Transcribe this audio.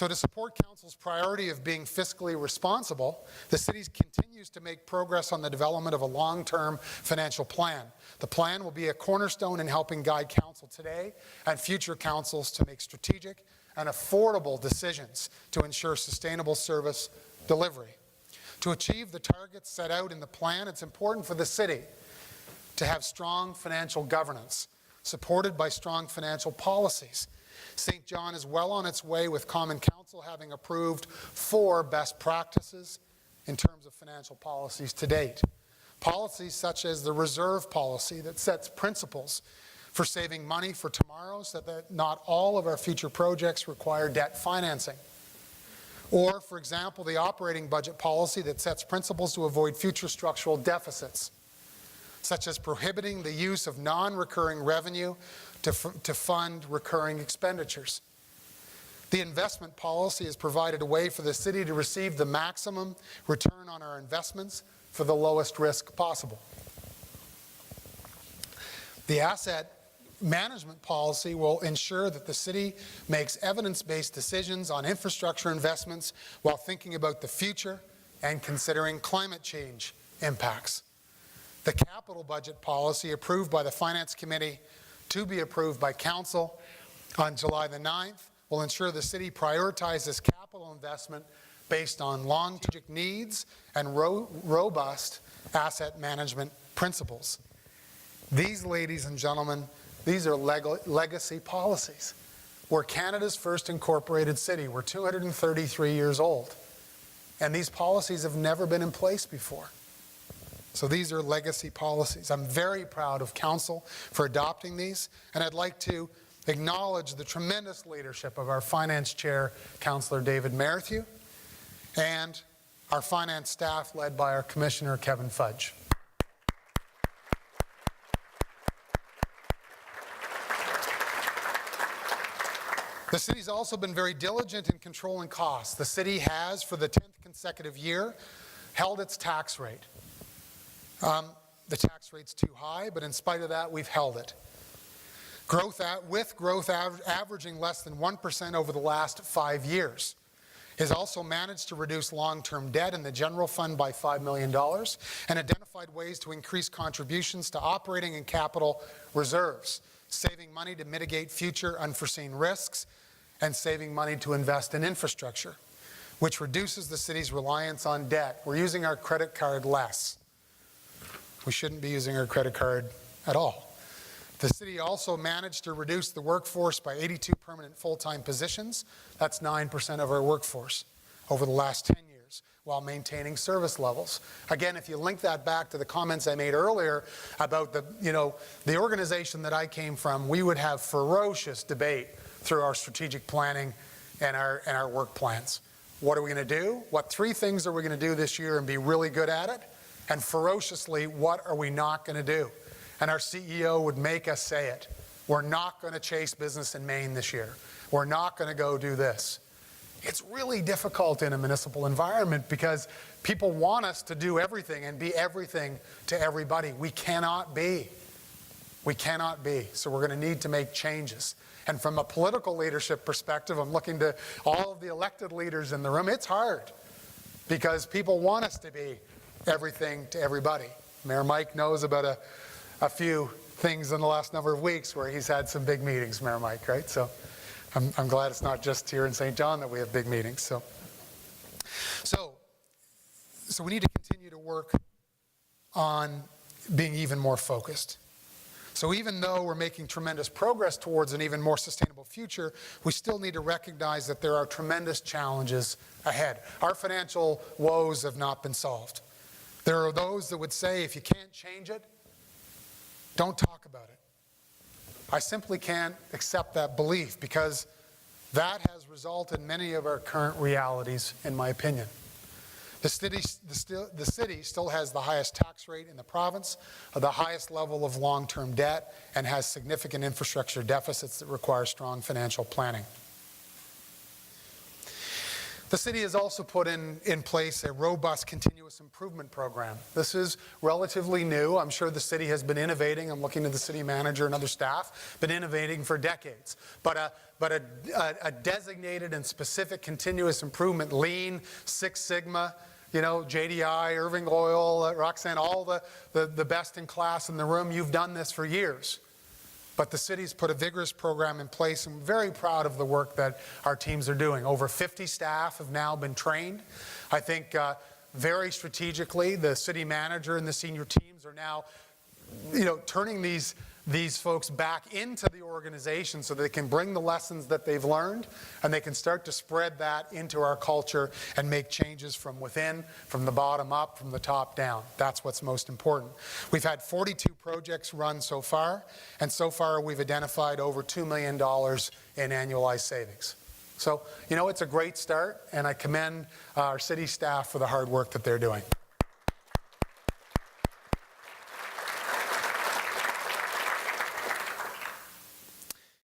So to support Council's priority of being fiscally responsible, the city continues to make progress on the development of a long-term financial plan. The plan will be a cornerstone in helping guide Council today and future councils to make strategic and affordable decisions to ensure sustainable service delivery. To achieve the targets set out in the plan, it's important for the city to have strong financial governance, supported by strong financial policies. St. John is well on its way, with Common Council having approved 4 best practices in terms of financial policies to date. Policies such as the reserve policy that sets principles for saving money for tomorrow so that not all of our future projects require debt financing. Or, for example, the operating budget policy that sets principles to avoid future structural deficits, such as prohibiting the use of non-recurring revenue to fund recurring expenditures. The investment policy has provided a way for the city to receive the maximum return on our investments for the lowest risk possible. The asset management policy will ensure that the city makes evidence-based decisions on infrastructure investments while thinking about the future and considering climate change impacts. The capital budget policy, approved by the Finance Committee to be approved by Council on July the 9th, will ensure the city prioritizes capital investment based on long-term needs and robust asset management principles. These, ladies and gentlemen, these are legacy policies. We're Canada's first incorporated city. We're 233 years old. And these policies have never been in place before. So these are legacy policies. I'm very proud of Council for adopting these, and I'd like to acknowledge the tremendous leadership of our Finance Chair, Councillor David Merrithew, and our finance staff led by our Commissioner, Kevin Fudge. The city's also been very diligent in controlling costs. The city has, for the 10th consecutive year, held its tax rate. The tax rate's too high, but in spite of that, we've held it. Growth averaging less than 1% over the last 5 years. Has also managed to reduce long-term debt in the general fund by $5 million and identified ways to increase contributions to operating and capital reserves, saving money to mitigate future unforeseen risks and saving money to invest in infrastructure, which reduces the city's reliance on debt. We're using our credit card less. We shouldn't be using our credit card at all. The city also managed to reduce the workforce by 82 permanent full-time positions. That's 9% of our workforce over the last 10 years, while maintaining service levels. Again, if you link that back to the comments I made earlier about the organization that I came from, we would have ferocious debate through our strategic planning and our work plans. What are we going to do? What 3 things are we going to do this year and be really good at it? And ferociously, what are we not going to do? And our CEO would make us say it. We're not going to chase business in Maine this year. We're not going to go do this. It's really difficult in a municipal environment because people want us to do everything and be everything to everybody. We cannot be. We cannot be. So we're going to need to make changes. And from a political leadership perspective, I'm looking to all of the elected leaders in the room. It's hard because people want us to be everything to everybody. Mayor Mike knows about a few things in the last number of weeks where he's had some big meetings, Mayor Mike, right? So I'm glad it's not just here in St. John that we have big meetings. So we need to continue to work on being even more focused. So even though we're making tremendous progress towards an even more sustainable future, we still need to recognize that there are tremendous challenges ahead. Our financial woes have not been solved. There are those that would say, if you can't change it, don't talk about it. I simply can't accept that belief because that has resulted in many of our current realities, in my opinion. The city still has the highest tax rate in the province, the highest level of long-term debt, and has significant infrastructure deficits that require strong financial planning. The city has also put in place a robust continuous improvement program. This is relatively new. I'm sure the city has been innovating. I'm looking to the city manager and other staff, been innovating for decades. But a designated and specific continuous improvement, Lean, Six Sigma, you know, JDI, Irving Oil, Roxanne, all the best in class in the room. You've done this for years. But the city's put a vigorous program in place. I'm very proud of the work that our teams are doing. Over 50 staff have now been trained. I think very strategically, the city manager and the senior teams are now, you know, turning these folks back into the organization so they can bring the lessons that they've learned and they can start to spread that into our culture and make changes from within, from the bottom up, from the top down. That's what's most important. We've had 42 projects run so far, and so far we've identified over $2 million in annualized savings. So, you know, it's a great start, and I commend our city staff for the hard work that they're doing.